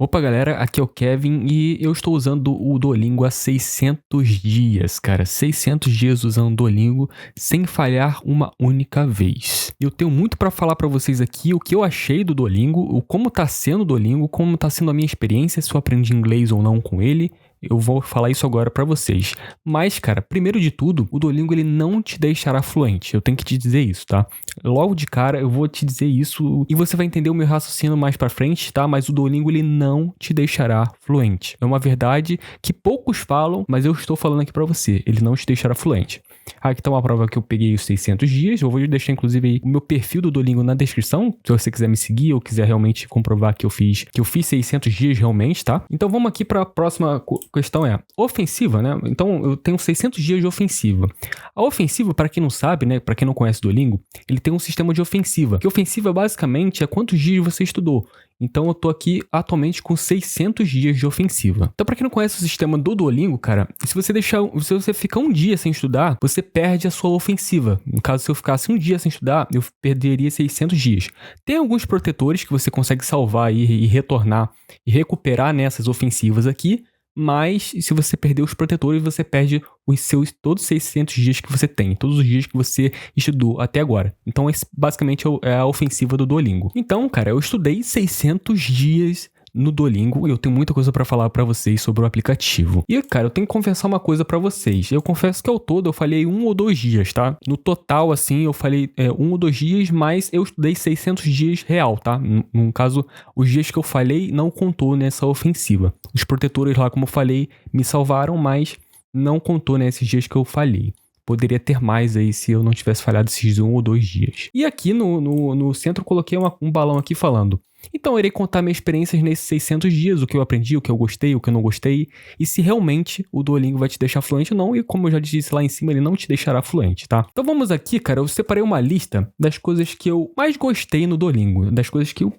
Opa, galera, aqui é o Kevin e eu estou usando o Duolingo há 600 dias, cara. 600 dias usando o Duolingo sem falhar uma única vez. Eu tenho muito para falar para vocês aqui o que eu achei do Duolingo, o como tá sendo o Duolingo, como tá sendo a minha experiência, se eu aprendi inglês ou não com ele. Eu vou falar isso agora pra vocês. Mas, cara, primeiro de tudo, o Duolingo ele não te deixará fluente. Eu tenho que te dizer isso, tá? Logo de cara, eu vou te dizer isso e você vai entender o meu raciocínio mais pra frente, tá? Mas o Duolingo ele não te deixará fluente. É uma verdade que poucos falam, mas eu estou falando aqui pra você. Ele não te deixará fluente. Aqui tá uma prova que eu peguei os 600 dias. Eu vou deixar, inclusive, aí o meu perfil do Duolingo na descrição, se você quiser me seguir ou quiser realmente comprovar que eu fiz 600 dias realmente, tá? Então vamos aqui para a próxima questão, é ofensiva, né? Então eu tenho 600 dias de ofensiva. A ofensiva, para quem não sabe, né? Para quem não conhece o Duolingo, ele tem um sistema de ofensiva. Que ofensiva basicamente é quantos dias você estudou. Então eu tô aqui atualmente com 600 dias de ofensiva. Então pra quem não conhece o sistema do Duolingo, cara, se você ficar um dia sem estudar, você perde a sua ofensiva. No caso, se eu ficasse um dia sem estudar, eu perderia 600 dias. Tem alguns protetores que você consegue salvar e retornar e recuperar nessas ofensivas aqui, mas se você perder os protetores, você perde os seus todos os 600 dias que você tem, todos os dias que você estudou até agora. Então, esse basicamente é a ofensiva do Duolingo. Então, cara, eu estudei 600 dias no Duolingo e eu tenho muita coisa pra falar pra vocês sobre o aplicativo. E, cara, eu tenho que confessar uma coisa pra vocês. Eu confesso que ao todo eu falei 1 ou 2 dias, tá? No total, assim, eu falei 1 ou 2 dias, mas eu estudei 600 dias real, tá? No caso, os dias que eu falei não contou nessa ofensiva. Os protetores lá, como eu falei, me salvaram, mas não contou nesses dias que eu falhei. Poderia ter mais aí se eu não tivesse falhado esses 1 ou 2 dias. E aqui no centro eu coloquei um balão aqui falando: então eu irei contar minhas experiências nesses 600 dias, o que eu aprendi, o que eu gostei, o que eu não gostei, e se realmente o Duolingo vai te deixar fluente ou não, e como eu já disse lá em cima, ele não te deixará fluente, tá? Então vamos aqui, cara, eu separei uma lista das coisas que eu mais gostei no Duolingo, das coisas que eu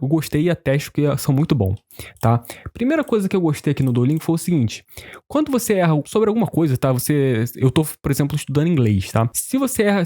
gostei e atesto que são muito bom, tá? Primeira coisa que eu gostei aqui no Duolingo foi o seguinte: quando você erra sobre alguma coisa, tá? Eu tô, por exemplo, estudando inglês, tá? Se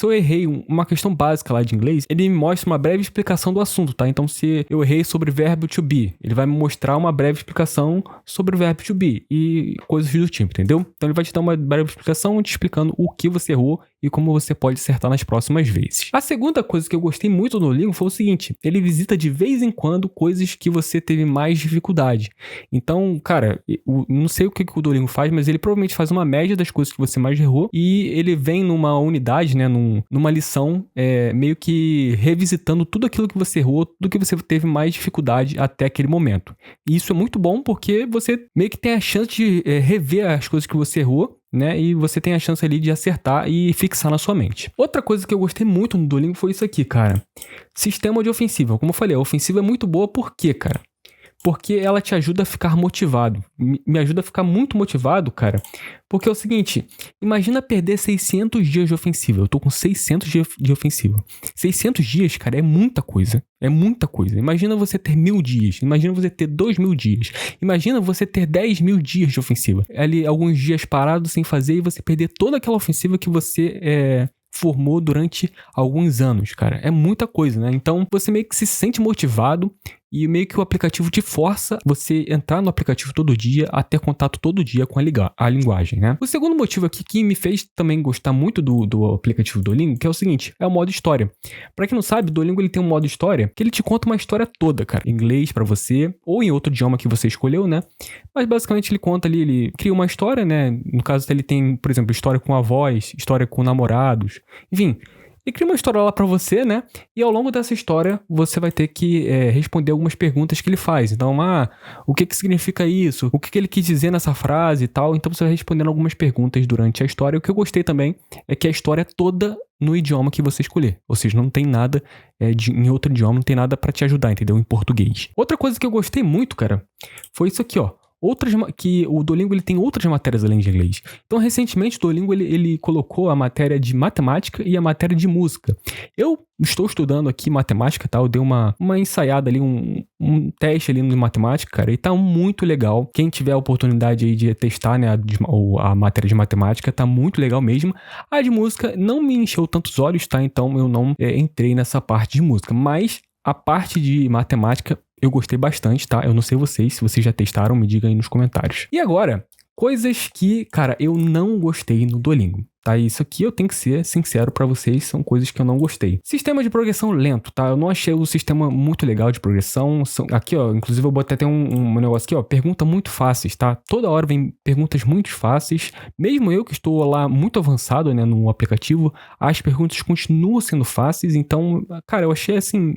eu errei uma questão básica lá de inglês, ele me mostra uma breve explicação do assunto, tá? Então, se eu errei sobre o verbo to be, ele vai me mostrar uma breve explicação sobre o verbo to be e coisas do tipo, entendeu? Então, ele vai te dar uma breve explicação te explicando o que você errou e como você pode acertar nas próximas vezes. A segunda coisa que eu gostei muito do Duolingo foi o seguinte: ele visita de vez em quando coisas que você teve mais dificuldade. Então, cara, eu não sei o que o Duolingo faz, mas ele provavelmente faz uma média das coisas que você mais errou e ele vem numa unidade, né, numa lição, meio que revisitando tudo aquilo que você errou, tudo que você teve mais dificuldade até aquele momento. E isso é muito bom porque você meio que tem a chance de rever as coisas que você errou, né? E você tem a chance ali de acertar e fixar na sua mente. Outra coisa que eu gostei muito no Duolingo foi isso aqui, cara: sistema de ofensiva. Como eu falei, a ofensiva é muito boa, por quê, cara? Porque ela te ajuda a ficar motivado. Me ajuda a ficar muito motivado, cara. Porque é o seguinte: imagina perder 600 dias de ofensiva. Eu tô com 600 dias de ofensiva. 600 dias, cara, é muita coisa. É muita coisa. Imagina você ter 1000 dias. Imagina você ter 2000 dias. Imagina você ter 10.000 dias de ofensiva. Ali, alguns dias parados sem fazer e você perder toda aquela ofensiva que você formou durante alguns anos, cara. É muita coisa, né? Então, você meio que se sente motivado e meio que o aplicativo te força você entrar no aplicativo todo dia, a ter contato todo dia com a linguagem, né? O segundo motivo aqui que me fez também gostar muito do aplicativo Duolingo, que é o seguinte: é o modo história. Pra quem não sabe, o Duolingo ele tem um modo história que ele te conta uma história toda, cara. Em inglês pra você, ou em outro idioma que você escolheu, né? Mas basicamente ele conta ali, ele cria uma história, né? No caso ele tem, por exemplo, história com avós, história com namorados, enfim. Ele cria uma história lá pra você, né? E ao longo dessa história, você vai ter que responder algumas perguntas que ele faz. Então, o que significa isso? O que ele quis dizer nessa frase e tal? Então, você vai respondendo algumas perguntas durante a história. O que eu gostei também é que a história é toda no idioma que você escolher. Ou seja, não tem nada em outro idioma, não tem nada pra te ajudar, entendeu? Em português. Outra coisa que eu gostei muito, cara, foi isso aqui, ó. Que o Duolingo ele tem outras matérias além de inglês. Então, recentemente, o Duolingo ele colocou a matéria de matemática e a matéria de música. Eu estou estudando aqui matemática, tá? Eu dei uma ensaiada ali, um teste ali no matemática, cara, e tá muito legal. Quem tiver a oportunidade aí de testar, né, a matéria de matemática, tá muito legal mesmo. A de música não me encheu tantos olhos, tá? Então, eu não entrei nessa parte de música, mas a parte de matemática eu gostei bastante, tá? Eu não sei vocês, se vocês já testaram, me digam aí nos comentários. E agora, coisas que, cara, eu não gostei no Duolingo, tá? Isso aqui eu tenho que ser sincero pra vocês, são coisas que eu não gostei. Sistema de progressão lento, tá? Eu não achei o sistema muito legal de progressão. Aqui, ó, inclusive eu botei até um negócio aqui, ó, pergunta muito fáceis, tá? Toda hora vem perguntas muito fáceis. Mesmo eu que estou lá muito avançado, né, no aplicativo, as perguntas continuam sendo fáceis. Então, cara, eu achei assim...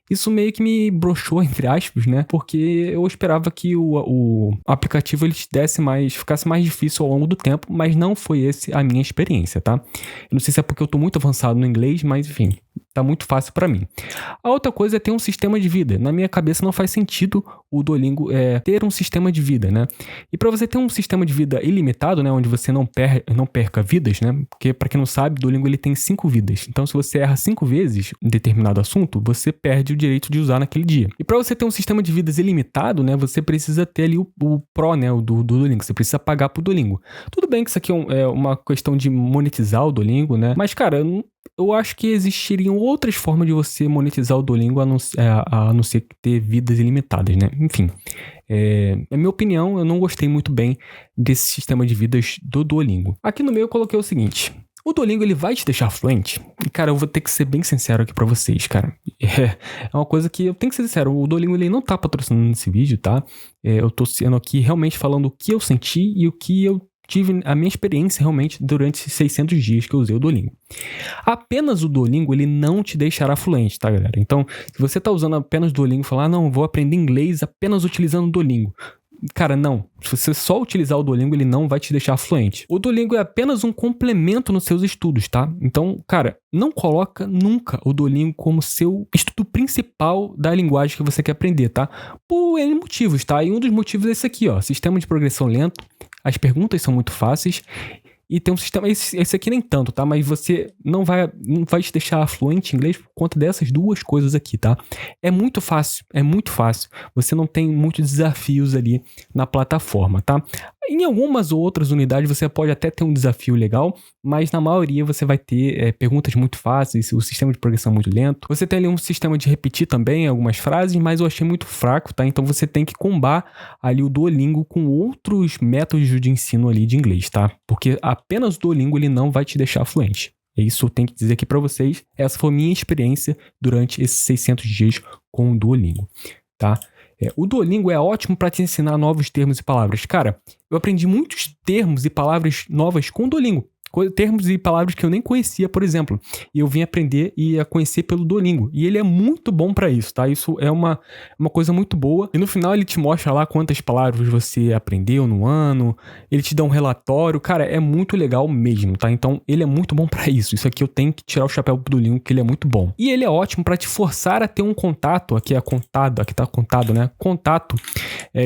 Isso meio que me broxou, entre aspas, né? Porque eu esperava que o aplicativo ele te desse ficasse mais difícil ao longo do tempo, mas não foi esse a minha experiência, tá? Eu não sei se é porque eu tô muito avançado no inglês, mas enfim, tá muito fácil pra mim. A outra coisa é ter um sistema de vida. Na minha cabeça não faz sentido o Duolingo ter um sistema de vida, né? E pra você ter um sistema de vida ilimitado, né, onde você não perca vidas, né? Porque pra quem não sabe, o Duolingo ele tem 5 vidas. Então se você erra 5 vezes em determinado assunto, você perde o direito de usar naquele dia. E para você ter um sistema de vidas ilimitado, né, você precisa ter ali o Pro, né, do Duolingo. Você precisa pagar pro Duolingo. Tudo bem que isso aqui é uma questão de monetizar o Duolingo, né? Mas, cara, eu acho que existiriam outras formas de você monetizar o Duolingo a não ser ter vidas ilimitadas, né? Enfim, na minha opinião, eu não gostei muito bem desse sistema de vidas do Duolingo. Aqui no meio eu coloquei o seguinte... O Duolingo, ele vai te deixar fluente? E, cara, eu vou ter que ser bem sincero aqui pra vocês, cara. É uma coisa que eu tenho que ser sincero. O Duolingo, ele não tá patrocinando esse vídeo, tá? Eu tô sendo aqui realmente falando o que eu senti e o que eu tive, a minha experiência realmente durante esses 600 dias que eu usei o Duolingo. Apenas o Duolingo, ele não te deixará fluente, tá, galera? Então, se você tá usando apenas o Duolingo e falar, não, vou aprender inglês apenas utilizando o Duolingo. Cara, não. Se você só utilizar o Duolingo, ele não vai te deixar fluente. O Duolingo é apenas um complemento nos seus estudos, tá? Então, cara, não coloca nunca o Duolingo como seu estudo principal da linguagem que você quer aprender, tá? Por N motivos, tá? E um dos motivos é esse aqui, ó. Sistema de progressão lento. As perguntas são muito fáceis. E tem um sistema... Esse aqui nem tanto, tá? Mas você não vai te deixar fluente em inglês por conta dessas duas coisas aqui, tá? É muito fácil. Você não tem muitos desafios ali na plataforma, tá? Em algumas outras unidades você pode até ter um desafio legal, mas na maioria você vai ter perguntas muito fáceis, o sistema de progressão é muito lento. Você tem ali um sistema de repetir também algumas frases, mas eu achei muito fraco, tá? Então você tem que combar ali o Duolingo com outros métodos de ensino ali de inglês, tá? Porque apenas o Duolingo ele não vai te deixar fluente. É isso eu tenho que dizer aqui pra vocês. Essa foi a minha experiência durante esses 600 dias com o Duolingo, tá? O Duolingo é ótimo para te ensinar novos termos e palavras. Cara, eu aprendi muitos termos e palavras novas com o Duolingo. Termos e palavras que eu nem conhecia, por exemplo. E eu vim aprender e a conhecer pelo Duolingo. E ele é muito bom para isso, tá? Isso é uma coisa muito boa. E no final ele te mostra lá quantas palavras você aprendeu no ano. Ele te dá um relatório. Cara, é muito legal mesmo, tá? Então ele é muito bom para isso. Isso aqui eu tenho que tirar o chapéu pro Duolingo, que ele é muito bom. E ele é ótimo para te forçar a ter um contato. Aqui tá contado, né? Contato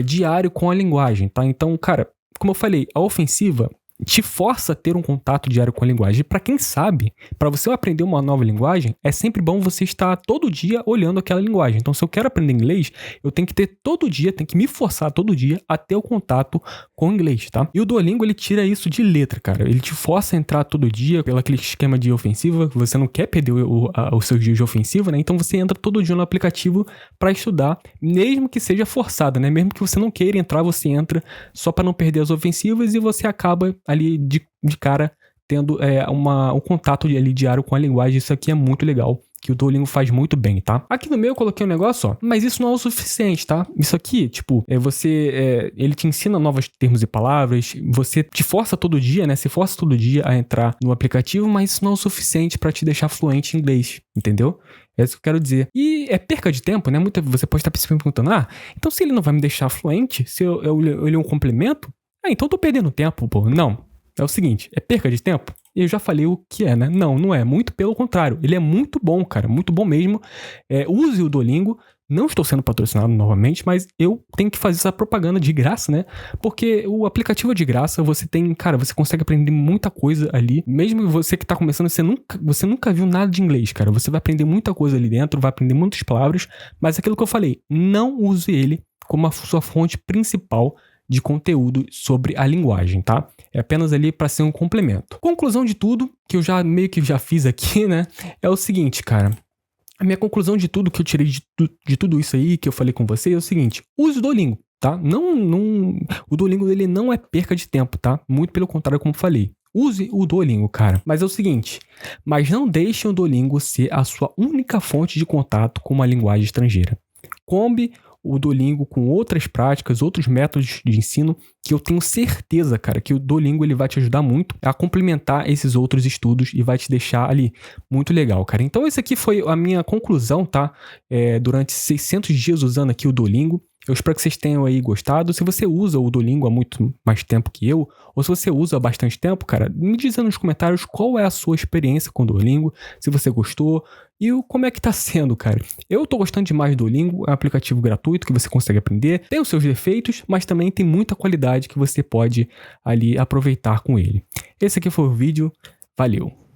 diário com a linguagem, tá? Então, cara, como eu falei, a ofensiva te força a ter um contato diário com a linguagem. E para quem sabe, para você aprender uma nova linguagem, é sempre bom você estar todo dia olhando aquela linguagem. Então, se eu quero aprender inglês, eu tenho que ter todo dia, tenho que me forçar todo dia a ter o contato com o inglês, tá? E o Duolingo, ele tira isso de letra, cara. Ele te força a entrar todo dia pelo aquele esquema de ofensiva, que você não quer perder os seus dias de ofensiva, né? Então, você entra todo dia no aplicativo para estudar, mesmo que seja forçado, né? Mesmo que você não queira entrar, você entra só para não perder as ofensivas e você acaba ali de cara tendo um contato ali diário com a linguagem. Isso aqui é muito legal, que o Duolingo faz muito bem, tá? Aqui no meio eu coloquei um negócio, ó, mas isso não é o suficiente, tá? Isso aqui, tipo, ele te ensina novos termos e palavras, você te força todo dia, né? Se força todo dia a entrar no aplicativo, mas isso não é o suficiente pra te deixar fluente em inglês, entendeu? É isso que eu quero dizer. E é perca de tempo, né? Você pode estar se perguntando, então se ele não vai me deixar fluente, se ele é um complemento, então eu tô perdendo tempo, pô. Não. É o seguinte, é perca de tempo? Eu já falei o que é, né? Não é. Muito pelo contrário. Ele é muito bom, cara. Muito bom mesmo. Use o Duolingo. Não estou sendo patrocinado novamente, mas eu tenho que fazer essa propaganda de graça, né? Porque o aplicativo é de graça, você consegue aprender muita coisa ali. Mesmo você que tá começando, você nunca viu nada de inglês, cara. Você vai aprender muita coisa ali dentro, vai aprender muitas palavras, mas é aquilo que eu falei, não use ele como a sua fonte principal de conteúdo sobre a linguagem, tá? É apenas ali para ser um complemento. Conclusão de tudo, que eu já meio que já fiz aqui, né? É o seguinte, cara. a minha conclusão de tudo que eu tirei de tudo isso aí que eu falei com você é o seguinte: use o Duolingo, tá? O Duolingo ele não é perca de tempo, tá? Muito pelo contrário, como eu falei. Use o Duolingo, cara. Mas é o seguinte, mas não deixe o Duolingo ser a sua única fonte de contato com uma linguagem estrangeira. Combe o Duolingo com outras práticas, outros métodos de ensino, que eu tenho certeza, cara, que o Duolingo ele vai te ajudar muito a complementar esses outros estudos e vai te deixar ali muito legal, cara. Então esse aqui foi a minha conclusão, tá? Durante 600 dias usando aqui o Duolingo. Eu espero que vocês tenham aí gostado. Se você usa o Duolingo há muito mais tempo que eu, ou se você usa há bastante tempo, cara, me diz aí nos comentários qual é a sua experiência com o Duolingo, se você gostou e como é que tá sendo, cara. Eu tô gostando demais do Duolingo, é um aplicativo gratuito que você consegue aprender, tem os seus defeitos, mas também tem muita qualidade que você pode ali aproveitar com ele. Esse aqui foi o vídeo, valeu!